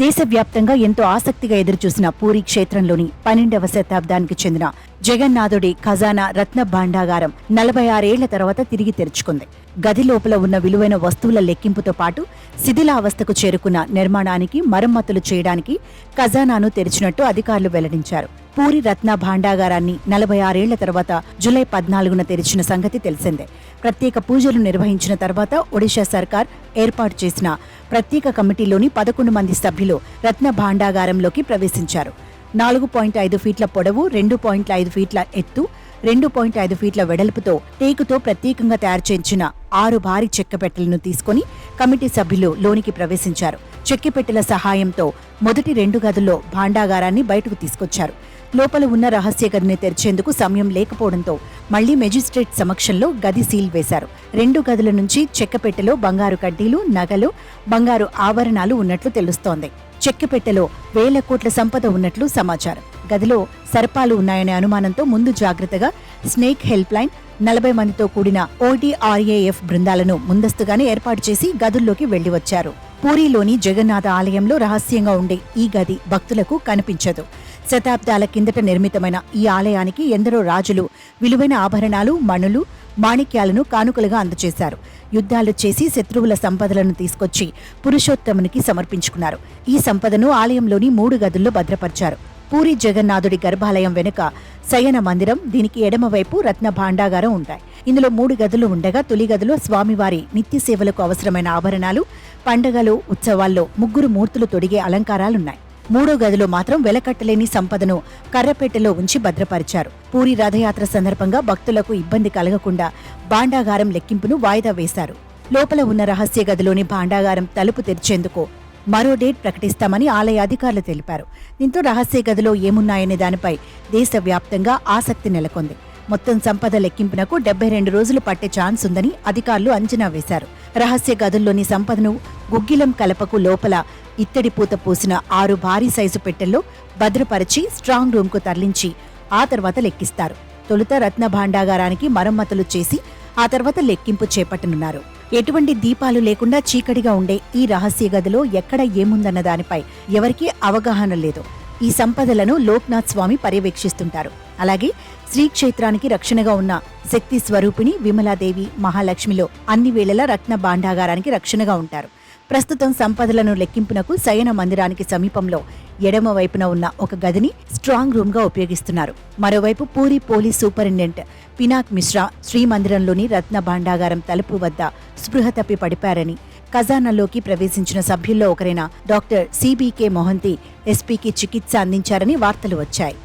దేశవ్యాప్తంగా ఎంతో ఆసక్తిగా ఎదురుచూసిన పూరీ క్షేత్రంలోని 12వ శతాబ్దానికి చెందిన జగన్నాథుడి ఖజానా రత్న భాండాగారం 46 ఏళ్ల తర్వాత తిరిగి తెరుచుకుంది. గది లోపల ఉన్న విలువైన వస్తువుల లెక్కింపుతో పాటు శిథిలావస్థకు చేరుకున్న నిర్మాణానికి మరమ్మతులు చేయడానికి ఖజానాను తెరిచినట్టు అధికారులు వెల్లడించారు. పూరి రత్న భాండాగారాన్ని 46 ఏళ్ల తర్వాత జూలై 14న తెరిచిన సంగతి తెలిసిందే. ప్రత్యేక పూజలు నిర్వహించిన తర్వాత ఒడిశా సర్కార్ ఏర్పాటు చేసిన ప్రత్యేక కమిటీలోని 11 మంది సభ్యులు రత్న భాండాగారంలోకి ప్రవేశించారు. 4.5 ఫీట్ల పొడవు, 2.5 ఫీట్ల ఎత్తు, 2.5 ఫీట్ల వెడల్పుతో టేకుతో ప్రత్యేకంగా తయారు చేయించిన 6 భారీ చెక్కపెట్టెలను తీసుకుని కమిటీ సభ్యులు లోనికి ప్రవేశించారు. చెక్కపెట్టెల సహాయంతో మొదటి 2 గదుల్లో భాండాగారాన్ని బయటకు తీసుకొచ్చారు. లోపల ఉన్న రహస్య గదిని తెరిచేందుకు సమయం లేకపోవడంతో మళ్లీ మెజిస్ట్రేట్ సమక్షంలో గది సీల్ వేశారు. 2 గదుల నుంచి చెక్కపెట్టెలో బంగారు కడ్డీలు, నగలు, బంగారు ఆభరణాలు ఉన్నట్లు తెలుస్తోంది. చెక్కపెట్టెలో వేల కోట్ల సంపద ఉన్నట్లు సమాచారం. గదిలో సర్పాలు ఉన్నాయనే అనుమానంతో ముందు జాగ్రత్తగా స్నేక్ హెల్ప్ లైన్, 40 మందితో కూడిన ODRAF బృందాలను ముందస్తుగానే ఏర్పాటు చేసి గదుల్లోకి వెళ్లి వచ్చారు. పూరీలోని జగన్నాథ ఆలయంలో రహస్యంగా ఉండే ఈ గది భక్తులకు కనిపించదు. శతాబ్దాల కిందట నిర్మితమైన ఈ ఆలయానికి ఎందరో రాజులు విలువైన ఆభరణాలు, మణులు, మాణిక్యాలను కానుకలుగా అందజేశారు. యుద్ధాలు చేసి శత్రువుల సంపదలను తీసుకొచ్చి పురుషోత్తమునికి సమర్పించుకున్నారు. ఈ సంపదను ఆలయంలోని 3 గదుల్లో భద్రపరిచారు. పూరి జగన్నాథుడి గర్భాలయం వెనుక శయన మందిరం, దీనికి ఎడమవైపు రత్న భాండాగారం ఉంటాయి. ఇందులో 3 గదులు ఉండగా తొలి గదిలో స్వామివారి నిత్య సేవలకు అవసరమైన ఆభరణాలు, పండగలు, ఉత్సవాల్లో 3 మూర్తులు తొడిగే అలంకారాలున్నాయి. 3వ గదిలో మాత్రం వెలకట్టలేని సంపదను కర్రపెట్టెలో ఉంచి భద్రపరిచారు. పూరి రథయాత్ర సందర్భంగా భక్తులకు ఇబ్బంది కలగకుండా భాండాగారం లెక్కింపును వాయిదా వేశారు. లోపల ఉన్న రహస్య గదిలోని భాండాగారం తలుపు తెరిచేందుకు మరో డేట్ ప్రకటిస్తామని ఆలయ అధికారులు తెలిపారు. దీంతో రహస్య గదిలో ఏమున్నాయనే దానిపై దేశవ్యాప్తంగా ఆసక్తి నెలకొంది. మొత్తం సంపద లెక్కింపునకు 72 రోజులు పట్టే ఛాన్స్ ఉందని అధికారులు అంచనా వేశారు. రహస్య గదుల్లోని సంపదను గుగ్గిలం కలపకు లోపల ఇత్తడి పూత పూసిన 6 భారీ సైజు పెట్టెల్లో భద్రపరిచి స్ట్రాంగ్ రూమ్ కు తరలించి ఆ తర్వాత లెక్కిస్తారు. తొలుత రత్న భాండాగారానికి మరమ్మతులు చేసి ఆ తర్వాత లెక్కింపు చేపట్టనున్నారు. ఎటువంటి దీపాలు లేకుండా చీకటిగా ఉండే ఈ రహస్య గదిలో ఎక్కడ ఏముందన్న దానిపై ఎవరికీ అవగాహన లేదు. ఈ సంపదలను లోక్నాథ్ స్వామి పర్యవేక్షిస్తుంటారు. అలాగే శ్రీక్షేత్రానికి రక్షణగా ఉన్న శక్తి స్వరూపిణి విమలాదేవి, మహాలక్ష్మిలో అన్ని వేళలా రత్న భాండాగారానికి రక్షణగా ఉంటారు. ప్రస్తుతం సంపదలను లెక్కింపునకు శయన మందిరానికి సమీపంలో ఎడమ వైపున ఉన్న ఒక గదిని స్ట్రాంగ్ రూమ్ గా ఉపయోగిస్తున్నారు. మరోవైపు పూరి పోలీస్ సూపరింటెండెంట్ పినాక్ మిశ్రా శ్రీమందిరంలోని రత్న భాండాగారం తలుపు వద్ద స్పృహ తప్పి పడిపారని, ఖజానాలోకి ప్రవేశించిన సభ్యుల్లో ఒకరైన డాక్టర్ CBK మొహంతి ఎస్పీకి చికిత్స అందించారని వార్తలు వచ్చాయి.